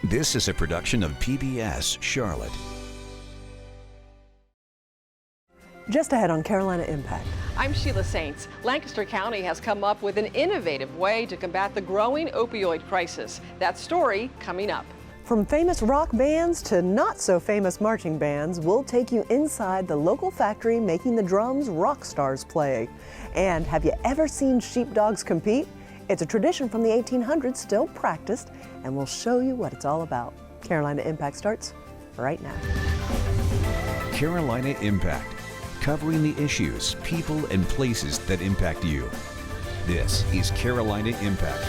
This is a production of PBS Charlotte. Just ahead on Carolina Impact. I'm Sheila Saints. Lancaster County has come up with an innovative way to combat the growing opioid crisis. That story coming up. From famous rock bands to not so famous marching bands, we'll take you inside the local factory making the drums rock stars play. And have you ever seen sheepdogs compete? It's a tradition from the 1800s, still practiced, and we'll show you what it's all about. Carolina Impact starts right now. Carolina Impact, covering the issues, people, and places that impact you. This is Carolina Impact.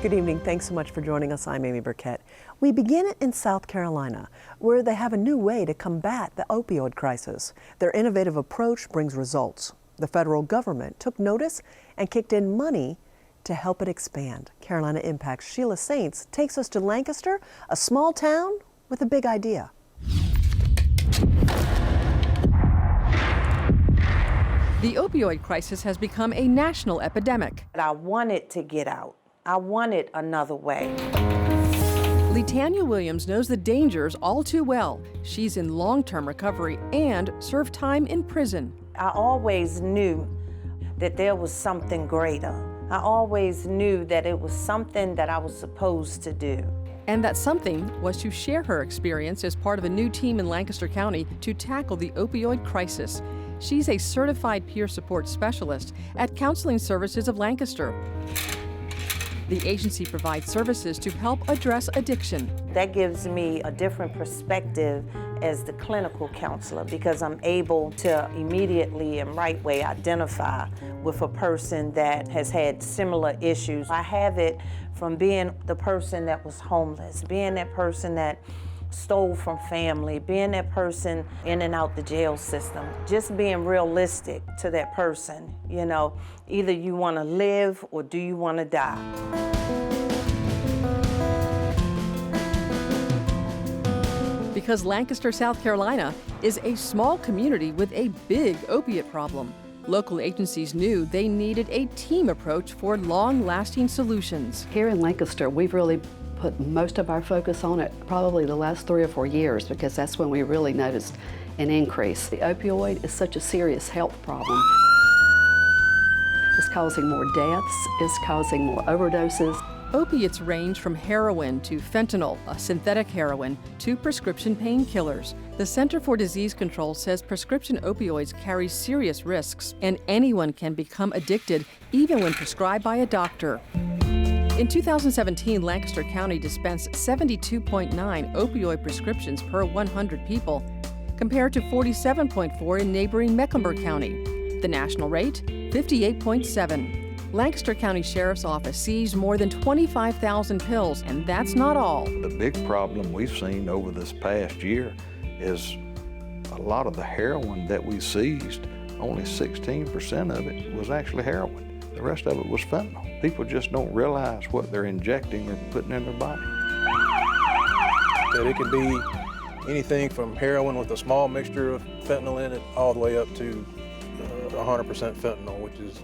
Good evening. Thanks so much for joining us. I'm Amy Burkett. We begin in South Carolina, where they have a new way to combat the opioid crisis. Their innovative approach brings results. The federal government took notice and kicked in money to help it expand. Carolina Impact's Sheila Saints takes us to Lancaster, a small town with a big idea. The opioid crisis has become a national epidemic. I wanted to get out. I wanted another way. Letanya Williams knows the dangers all too well. She's in long-term recovery and served time in prison. I always knew that there was something greater. I always knew that it was something that I was supposed to do. And that something was to share her experience as part of a new team in Lancaster County to tackle the opioid crisis. She's a certified peer support specialist at Counseling Services of Lancaster. The agency provides services to help address addiction. That gives me a different perspective as the clinical counselor because I'm able to immediately and right way identify with a person that has had similar issues. I have it from being the person that was homeless, being that person that stole from family, being that person in and out the jail system, just being realistic to that person. You know, either you want to live or do you want to die? Because Lancaster, South Carolina is a small community with a big opiate problem. Local agencies knew they needed a team approach for long-lasting solutions. Here in Lancaster, we've really put most of our focus on it probably the last 3 or 4 years because that's when we really noticed an increase. The opioid is such a serious health problem. It's causing more deaths, it's causing more overdoses. Opiates range from heroin to fentanyl, a synthetic heroin, to prescription painkillers. The Center for Disease Control says prescription opioids carry serious risks, and anyone can become addicted even when prescribed by a doctor. In 2017, Lancaster County dispensed 72.9 opioid prescriptions per 100 people, compared to 47.4 in neighboring Mecklenburg County. The national rate, 58.7. Lancaster County Sheriff's Office seized more than 25,000 pills, and that's not all. The big problem we've seen over this past year is a lot of the heroin that we seized, only 16% of it was actually heroin. The rest of it was fentanyl. People just don't realize what they're injecting or putting in their body. That it could be anything from heroin with a small mixture of fentanyl in it all the way up to 100% fentanyl, which is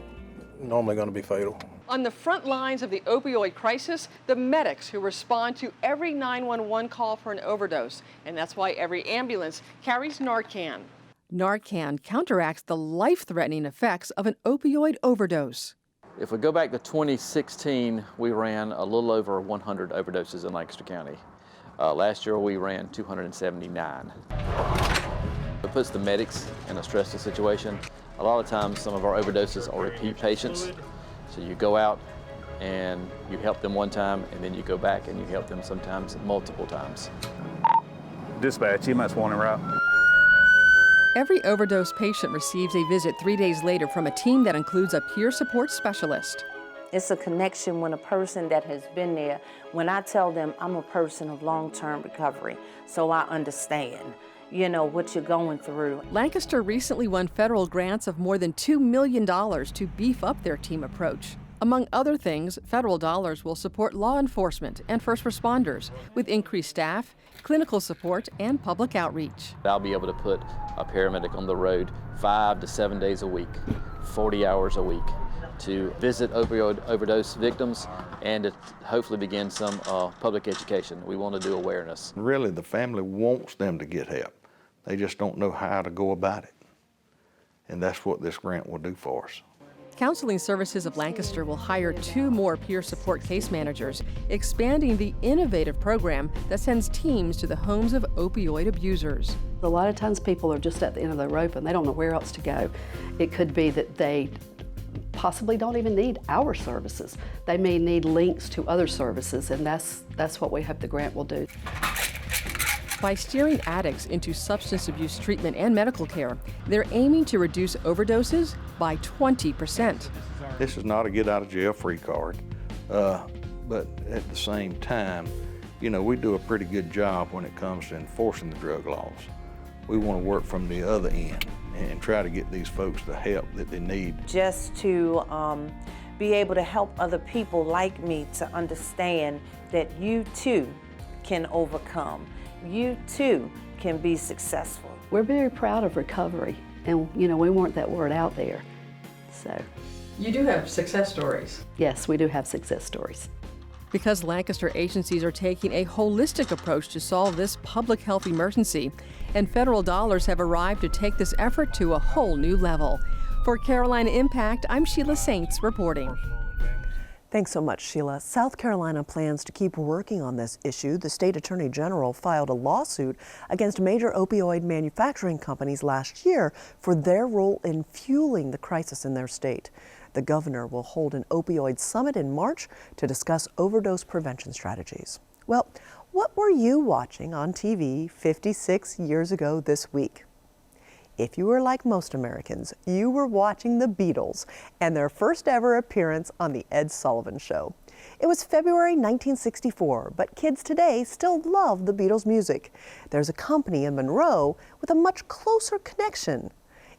normally going to be fatal. On the front lines of the opioid crisis, the medics who respond to every 911 call for an overdose, and that's why every ambulance carries Narcan. Narcan counteracts the life-threatening effects of an opioid overdose. If we go back to 2016, we ran a little over 100 overdoses in Lancaster County. Last year we ran 279. It puts the medics in a stressful situation. A lot of times some of our overdoses are repeat patients. So you go out and you help them one time and then you go back and you help them sometimes multiple times. Dispatch, EMS warning route. Every overdose patient receives a visit 3 days later from a team that includes a peer support specialist. It's a connection when a person that has been there, when I tell them I'm a person of long-term recovery, so I understand, you know, what you're going through. Lancaster recently won federal grants of more than $2 million to beef up their team approach. Among other things, federal dollars will support law enforcement and first responders with increased staff, clinical support, and public outreach. I'll be able to put a paramedic on the road 5 to 7 days a week, 40 hours a week, to visit opioid overdose victims and to hopefully begin some public education. We want to do awareness. Really, the family wants them to get help. They just don't know how to go about it. And that's what this grant will do for us. Counseling Services of Lancaster will hire 2 more peer support case managers, expanding the innovative program that sends teams to the homes of opioid abusers. A lot of times people are just at the end of the rope and they don't know where else to go. It could be that they possibly don't even need our services. They may need links to other services, and that's what we hope the grant will do. By steering addicts into substance abuse treatment and medical care, they're aiming to reduce overdoses by 20%. This is not a get out of jail free card, but at the same time, you know, we do a pretty good job when it comes to enforcing the drug laws. We want to work from the other end and try to get these folks the help that they need. Just to be able to help other people like me to understand that you too can overcome. You too can be successful. We're very proud of recovery, and you know, we want that word out there. So, You do have success stories. yes, we do have success stories. Because Lancaster agencies are taking a holistic approach to solve this public health emergency, and federal dollars have arrived to take this effort to a whole new level. For Carolina Impact, I'm Sheila Saints reporting. Thanks so much, Sheila. South Carolina plans to keep working on this issue. The state attorney general filed a lawsuit against major opioid manufacturing companies last year for their role in fueling the crisis in their state. The governor will hold an opioid summit in March to discuss overdose prevention strategies. Well, what were you watching on TV 56 years ago this week? If you were like most Americans, you were watching the Beatles and their first ever appearance on The Ed Sullivan Show. It was February 1964, but kids today still love the Beatles' music. There's a company in Monroe with a much closer connection.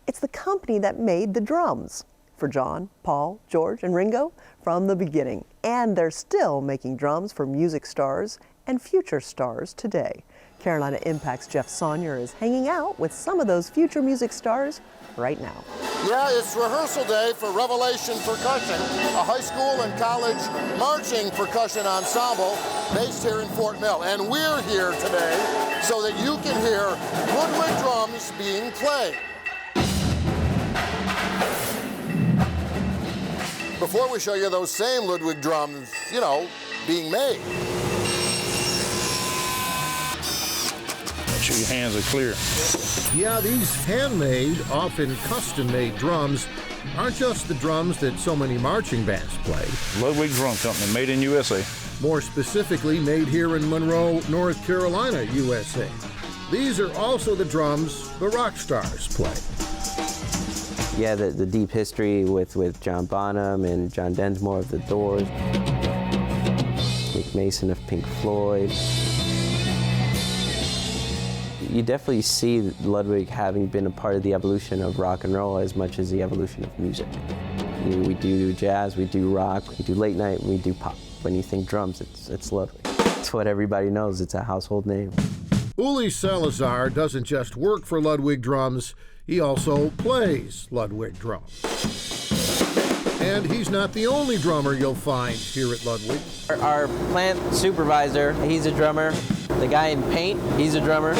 It's the company that made the drums for John, Paul, George, and Ringo from the beginning. And they're still making drums for music stars and future stars today. Carolina Impact's Jeff Saunier is hanging out with some of those future music stars right now. Yeah, it's rehearsal day for Revelation Percussion, a high school and college marching percussion ensemble based here in Fort Mill. And we're here today so that you can hear Ludwig drums being played. Before we show you those same Ludwig drums, you know, being made. Make sure your hands are clear. Yeah, these handmade, often custom-made drums aren't just the drums that so many marching bands play. Ludwig Drum Company, made in USA. More specifically, made here in Monroe, North Carolina, USA. These are also the drums the rock stars play. Yeah, the deep history with John Bonham and John Densmore of The Doors, Nick Mason of Pink Floyd. You definitely see Ludwig having been a part of the evolution of rock and roll as much as the evolution of music. We do jazz, we do rock, we do late night, and we do pop. When you think drums, it's Ludwig. It's what everybody knows, it's a household name. Uli Salazar doesn't just work for Ludwig Drums, he also plays Ludwig drums. And he's not the only drummer you'll find here at Ludwig. Our plant supervisor, he's a drummer. The guy in paint, he's a drummer.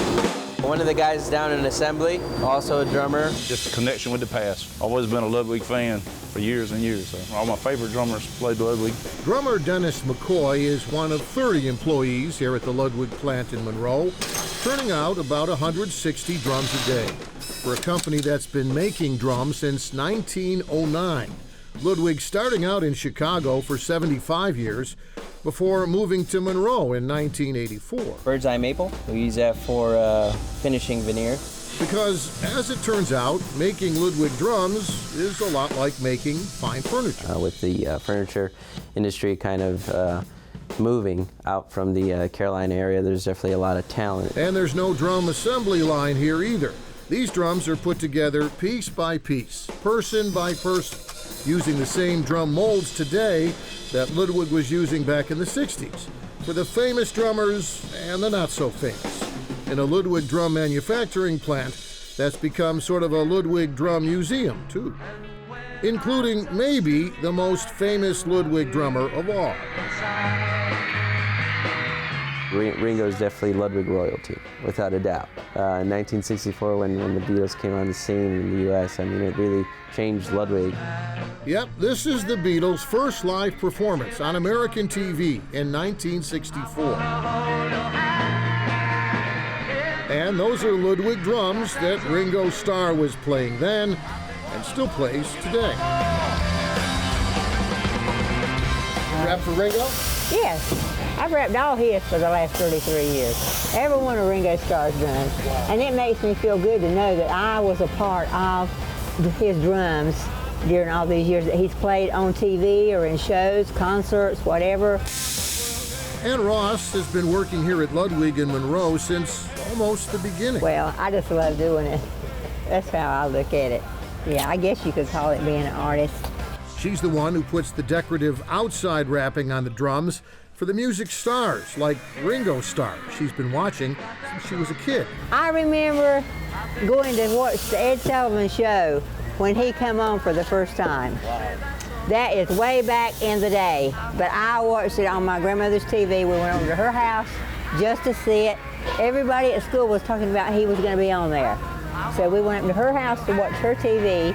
One of the guys down in assembly, also a drummer. Just a connection with the past. Always been a Ludwig fan for years and years. So all my favorite drummers played Ludwig. Drummer Dennis McCoy is one of 30 employees here at the Ludwig plant in Monroe, turning out about 160 drums a day for a company that's been making drums since 1909. Ludwig starting out in Chicago for 75 years before moving to Monroe in 1984. Bird's eye maple, we use that for finishing veneer. Because, as it turns out, making Ludwig drums is a lot like making fine furniture. With the furniture industry kind of moving out from the Carolina area, there's definitely a lot of talent. And there's no drum assembly line here either. These drums are put together piece by piece, person by person, using the same drum molds today that Ludwig was using back in the 60s, for the famous drummers and the not-so-famous. In a Ludwig drum manufacturing plant that's become sort of a Ludwig drum museum, too. including maybe the most famous Ludwig drummer of all. Ringo is definitely Ludwig royalty, without a doubt. In 1964, when the Beatles came on the scene in the U.S., I mean, it really changed Ludwig. Yep, this is the Beatles' first live performance on American TV in 1964. And those are Ludwig drums that Ringo Starr was playing then and still plays today. Rap for Ringo? Yes. I've rapped all his for the last 33 years. Every one of Ringo Starr's drums. Wow. And it makes me feel good to know that I was a part of his drums during all these years that he's played on TV or in shows, concerts, whatever. And Ross has been working here at Ludwig in Monroe since almost the beginning. Well, I just love doing it. That's how I look at it. Yeah, I guess you could call it being an artist. She's the one who puts the decorative outside wrapping on the drums for the music stars like Ringo Starr. She's been watching since she was a kid. I remember going to watch the Ed Sullivan Show when he come on for the first time. That is way back in the day, but I watched it on my grandmother's TV. We went over to her house just to see it. Everybody at school was talking about he was going to be on there. So we went up to her house to watch her TV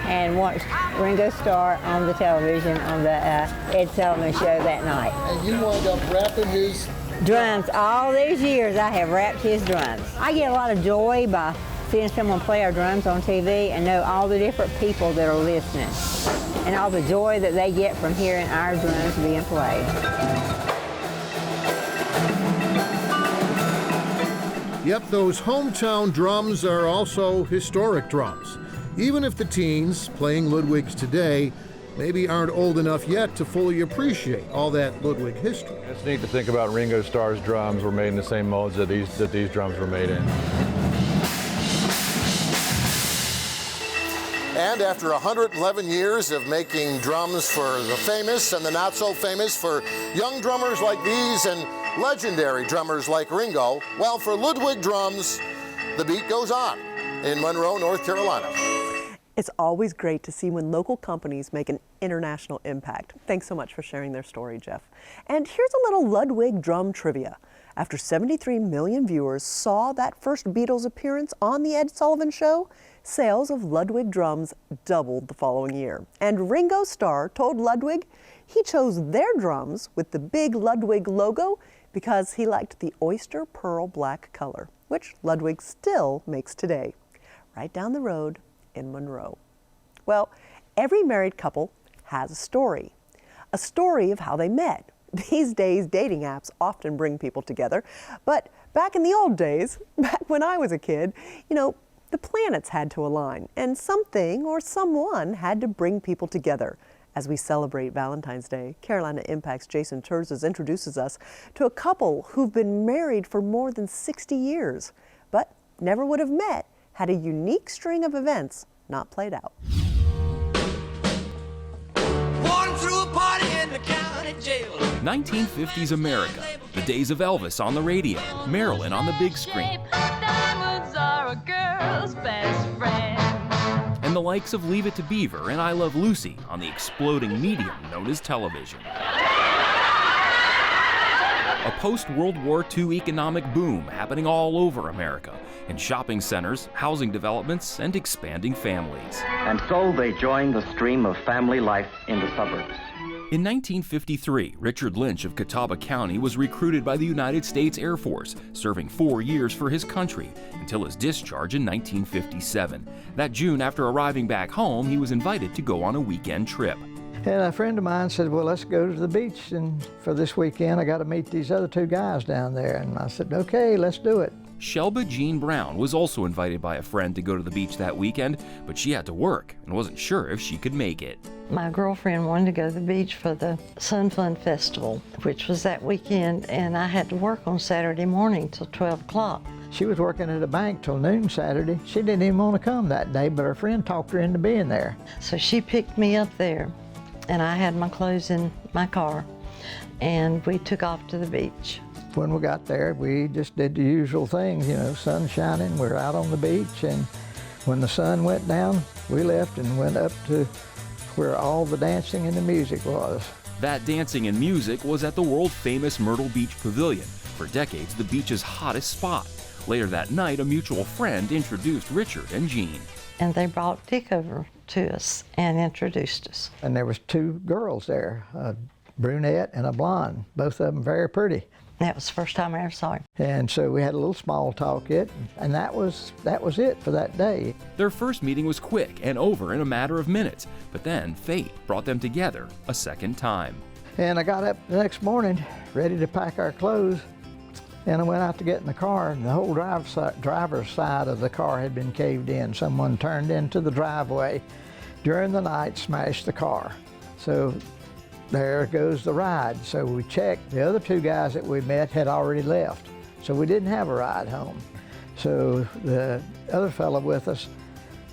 and watched Ringo Starr on the television on the Ed Sullivan Show that night. And you wound up rapping his drums. All these years I have rapped his drums. I get a lot of joy by seeing someone play our drums on TV and know all the different people that are listening and all the joy that they get from hearing our drums being played. Yep, those hometown drums are also historic drums. Even if the teens playing Ludwigs today maybe aren't old enough yet to fully appreciate all that Ludwig history. It's neat to think about Ringo Starr's drums were made in the same molds that these drums were made in. And after 111 years of making drums for the famous and the not so famous, for young drummers like these and legendary drummers like Ringo, well, for Ludwig drums, the beat goes on in Monroe, North Carolina. It's always great to see when local companies make an international impact. Thanks so much for sharing their story, Jeff. And here's a little Ludwig drum trivia. After 73 million viewers saw that first Beatles appearance on the Ed Sullivan Show, sales of Ludwig drums doubled the following year. And Ringo Starr told Ludwig he chose their drums with the big Ludwig logo because he liked the oyster pearl black color, which Ludwig still makes today, right down the road in Monroe. Well, every married couple has a story of how they met. These days, dating apps often bring people together, but back in the old days, back when I was a kid, the planets had to align, and something or someone had to bring people together. As we celebrate Valentine's Day, Carolina Impact's Jason Terzes introduces us to a couple who've been married for more than 60 years, but never would have met had a unique string of events not played out. Walking through a party in the county jail. 1950s America, the days of Elvis on the radio, Marilyn on the big screen, Diamonds are a girl's best friend. and the likes of Leave It to Beaver and I Love Lucy on the exploding medium known as television. A post-World War II economic boom happening all over America, in shopping centers, housing developments, and expanding families. And so they joined the stream of family life in the suburbs. In 1953, Richard Lynch of Catawba County was recruited by the United States Air Force, serving 4 years for his country, until his discharge in 1957. That June, after arriving back home, he was invited to go on a weekend trip. And a friend of mine said, well, let's go to the beach, and for this weekend I got to meet these other two guys down there. And I said, okay, let's do it. Shelba Jean Brown was also invited by a friend to go to the beach that weekend, but she had to work and wasn't sure if she could make it. My girlfriend wanted to go to the beach for the Sun Fun Festival, which was that weekend, and I had to work on Saturday morning till 12 o'clock. She was working at a bank till noon Saturday. She didn't even want to come that day, but her friend talked her into being there. So she picked me up there, and I had my clothes in my car, and we took off to the beach. When we got there, we just did the usual things, sun shining, we're out on the beach, and when the sun went down, we left and went up to where all the dancing and the music was. That dancing and music was at the world-famous Myrtle Beach Pavilion, for decades the beach's hottest spot. Later that night, a mutual friend introduced Richard and Jean. And they brought Dick over to us and introduced us. And there was 2 girls there, a brunette and a blonde, both of them very pretty. That was the first time I ever saw him. And so we had a little small talk, and that was it for that day. Their first meeting was quick and over in a matter of minutes, but then fate brought them together a second time. And I got up the next morning, ready to pack our clothes, and I went out to get in the car, and the whole driver's side of the car had been caved in. Someone turned into the driveway during the night, smashed the car. So there goes the ride. So we checked. The other 2 guys that we met had already left, so we didn't have a ride home. So the other fellow with us,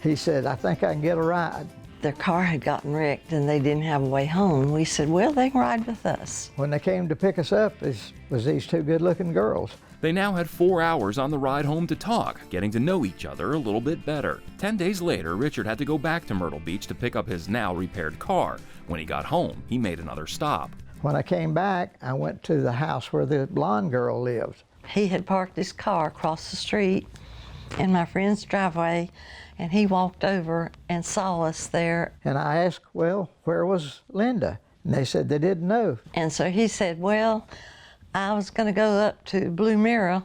he said, I think I can get a ride. Their car had gotten wrecked and they didn't have a way home. We said, well, they can ride with us. When they came to pick us up, was these 2 good-looking girls. They now had 4 hours on the ride home to talk, getting to know each other a little bit better. 10 days later, Richard had to go back to Myrtle Beach to pick up his now repaired car. When he got home, he made another stop. When I came back, I went to the house where the blonde girl lived. He had parked his car across the street in my friend's driveway, and he walked over and saw us there. And I asked, well, where was Linda? And they said they didn't know. And so he said, well, I was going to go up to Blue Mirror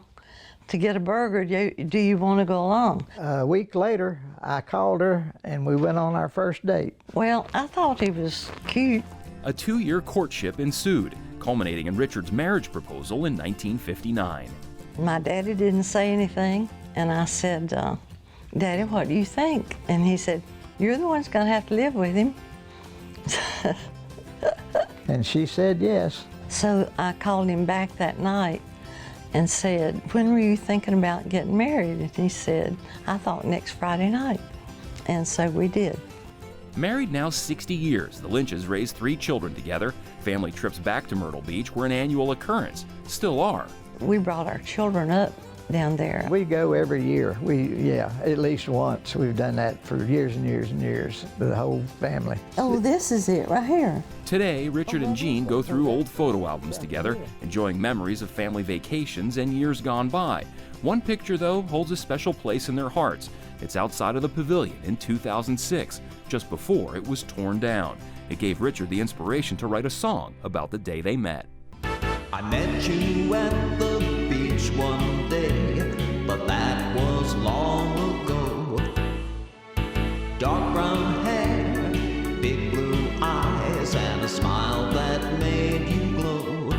to get a burger. Do you want to go along? A week later, I called her and we went on our first date. Well, I thought he was cute. A 2-year courtship ensued, culminating in Richard's marriage proposal in 1959. My daddy didn't say anything, and I said, Daddy, what do you think? And he said, you're the one that's going to have to live with him. And she said yes. So I called him back that night and said, when were you thinking about getting married? And he said, I thought next Friday night. And so we did. Married now 60 years, the Lynches raised 3 children together. Family trips back to Myrtle Beach were an annual occurrence, still are. We brought our children up down there. We go every year. At least once. We've done that for years and years and years, the whole family. Oh, this is it right here. Today, Richard and Jean go through old photo albums together, enjoying memories of family vacations and years gone by. One picture, though, holds a special place in their hearts. It's outside of the pavilion in 2006, just before it was torn down. It gave Richard the inspiration to write a song about the day they met. I met you at the beach one day, but that was long ago. Dark brown hair, big blue eyes, and a smile that made you glow.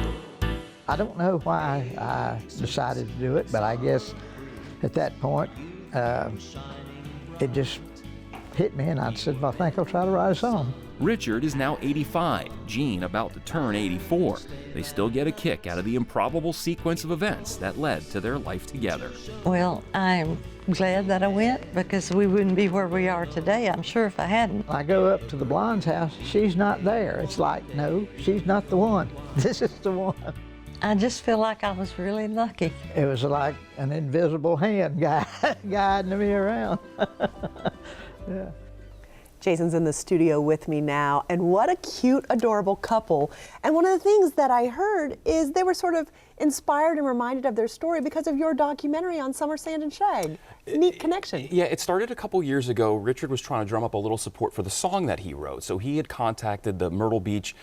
I don't know why I decided to do it, but I guess at that point, it just hit me, and I said, well, I think I'll try to write a song. Richard is now 85, Jean about to turn 84. They still get a kick out of the improbable sequence of events that led to their life together. Well, I'm glad that I went, because we wouldn't be where we are today, I'm sure, if I hadn't. I go up to the blonde's house, she's not there. It's like, no, she's not the one. This is the one. I just feel like I was really lucky. It was like an invisible hand guiding me around. Yeah. Jason's in the studio with me now, and what a cute, adorable couple. And one of the things that I heard is they were sort of inspired and reminded of their story because of your documentary on summer sand and shag. Neat connection. Yeah, it started a couple years ago. Richard was trying to drum up a little support for the song that he wrote. So he had contacted the Myrtle Beach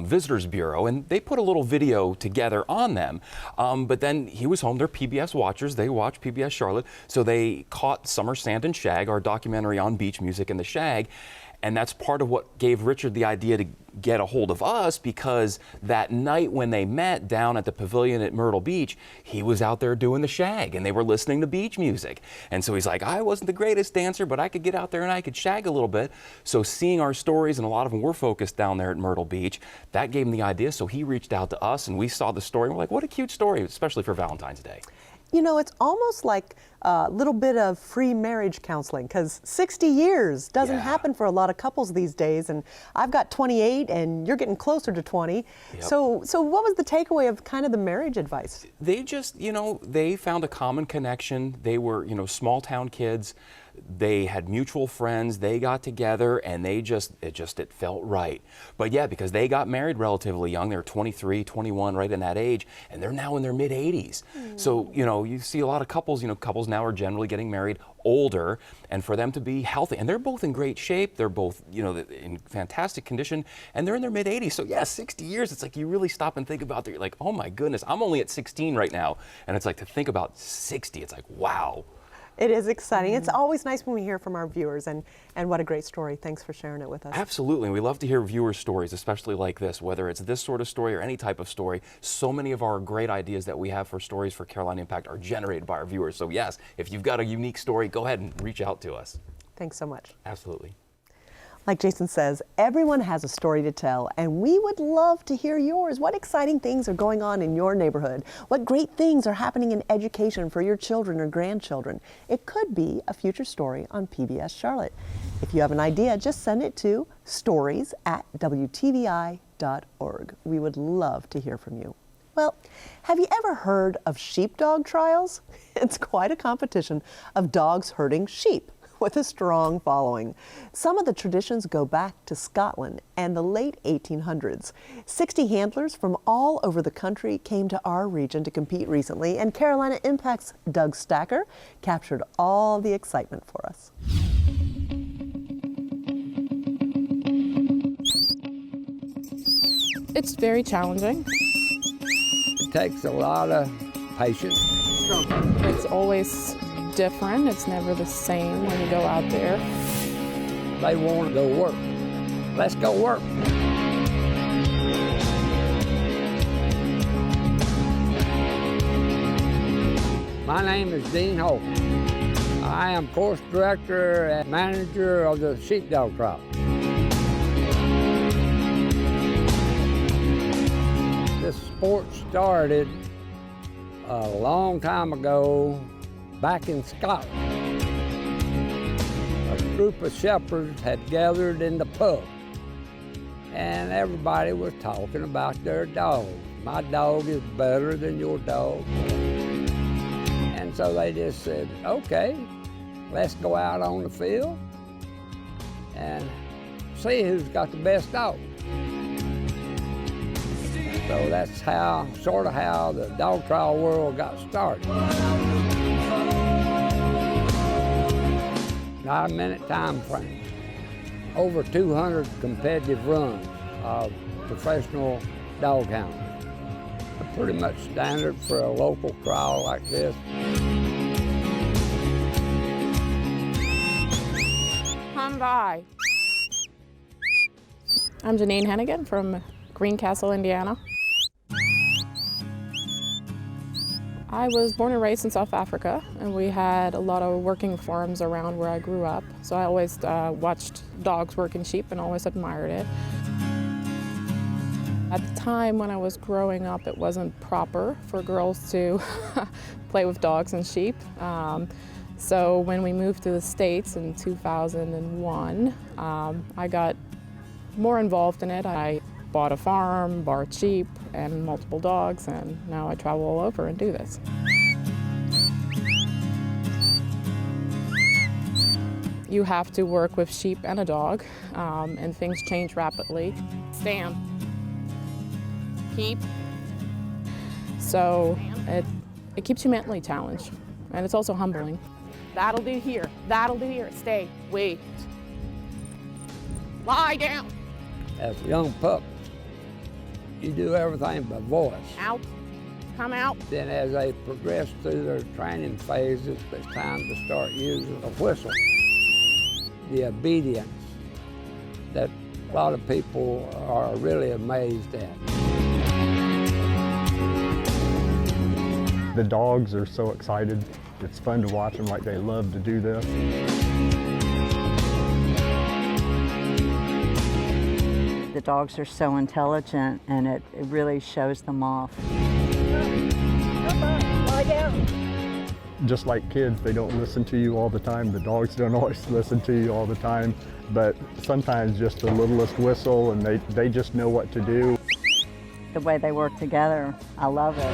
Visitors Bureau, and they put a little video together on them. But then he was home. They're PBS watchers. They watch PBS Charlotte. So they caught Summer Sand and Shag, our documentary on beach music and the shag. And that's part of what gave Richard the idea to get a hold of us, because that night when they met down at the pavilion at Myrtle Beach, he was out there doing the shag and they were listening to beach music. And so he's like, I wasn't the greatest dancer, but I could get out there and I could shag a little bit. So seeing our stories, and a lot of them were focused down there at Myrtle Beach, that gave him the idea. So he reached out to us and we saw the story and we're like, what a cute story, especially for Valentine's Day. You know, it's almost like a little bit of free marriage counseling, because 60 years doesn't happen for a lot of couples these days. And I've got 28 and you're getting closer to 20. Yep. So what was the takeaway of kind of the marriage advice? They just, they found a common connection. They were, small town kids. they had mutual friends, they got together, and it felt right. But yeah, because they got married relatively young, they were 23, 21, right in that age, and they're now in their mid-80s. So, you know, you see a lot of couples, couples now are generally getting married older, and for them to be healthy, and they're both in great shape, they're both, in fantastic condition, and they're in their mid-80s. So yeah, 60 years, it's like you really stop and think about that. You're like, oh my goodness, I'm only at 16 right now, and it's like to think about 60, it's like, wow. It is exciting. It's always nice when we hear from our viewers, and what a great story. Thanks for sharing it with us. Absolutely. We love to hear viewers' stories, especially like this, whether it's this sort of story or any type of story. So many of our great ideas that we have for stories for Carolina Impact are generated by our viewers. So yes, if you've got a unique story, go ahead and reach out to us. Thanks so much. Absolutely. Like Jason says, everyone has a story to tell, and we would love to hear yours. What exciting things are going on in your neighborhood? What great things are happening in education for your children or grandchildren? It could be a future story on PBS Charlotte. If you have an idea, just send it to stories@wtvi.org. We would love to hear from you. Well, have you ever heard of sheepdog trials? It's quite a competition of dogs herding sheep with a strong following. Some of the traditions go back to Scotland and the late 1800s. 60 handlers from all over the country came to our region to compete recently, and Carolina Impact's Doug Stacker captured all the excitement for us. It's very challenging. It takes a lot of patience. It's always different. It's never the same when you go out there. They want to go work. Let's go work. My name is Dean Holt. I am course director and manager of the Sheepdog Trials. This sport started a long time ago back in Scotland. A group of shepherds had gathered in the pub, and everybody was talking about their dogs. My dog is better than your dog. And so they just said, okay, let's go out on the field and see who's got the best dog. So that's sort of how the dog trial world got started. Not a minute time frame. Over 200 competitive runs of professional dog hounds. Pretty much standard for a local trial like this. Come by. I'm Janine Hennigan from Greencastle, Indiana. I was born and raised in South Africa, and we had a lot of working farms around where I grew up. So I always watched dogs working sheep and always admired it. At the time when I was growing up, it wasn't proper for girls to play with dogs and sheep. So when we moved to the States in 2001, I got more involved in it. I bought a farm, bought sheep, and multiple dogs, and now I travel all over and do this. You have to work with sheep and a dog, and things change rapidly. Stand. Keep. So it keeps you mentally challenged, and it's also humbling. That'll do here, that'll do here. Stay, wait. Lie down. As a young pup, you do everything by voice. Out, come out. Then as they progress through their training phases, it's time to start using a whistle. The obedience that a lot of people are really amazed at. The dogs are so excited. It's fun to watch them, like they love to do this. The dogs are so intelligent, and it really shows them off. Lie down. Just like kids, they don't listen to you all the time. The dogs don't always listen to you all the time, but sometimes just the littlest whistle and they just know what to do. The way they work together, I love it.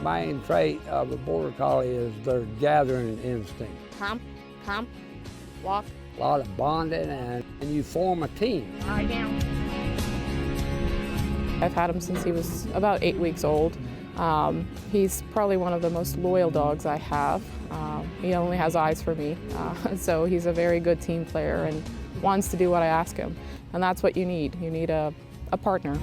main trait of a border collie is their gathering instinct. Hump, walk. A lot of bonding, and you form a team. Lie down. I've had him since he was about 8 weeks old. He's probably one of the most loyal dogs I have. He only has eyes for me, so he's a very good team player and wants to do what I ask him. And that's what you need. You need a partner.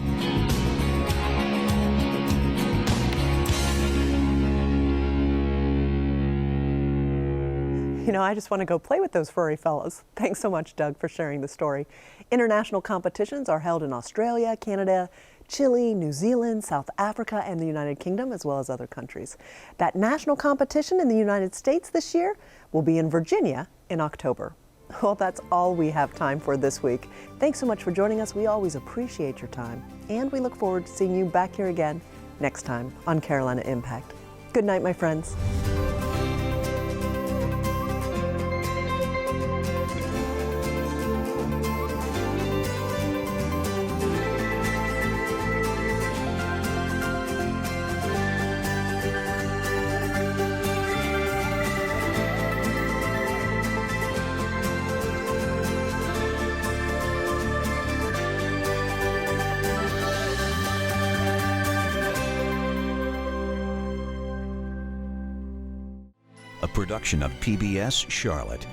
You know, I just want to go play with those furry fellas. Thanks so much, Doug, for sharing the story. International competitions are held in Australia, Canada, Chile, New Zealand, South Africa, and the United Kingdom, as well as other countries. That national competition in the United States this year will be in Virginia in October. Well, that's all we have time for this week. Thanks so much for joining us. We always appreciate your time, and we look forward to seeing you back here again next time on Carolina Impact. Good night, my friends. A production of PBS Charlotte.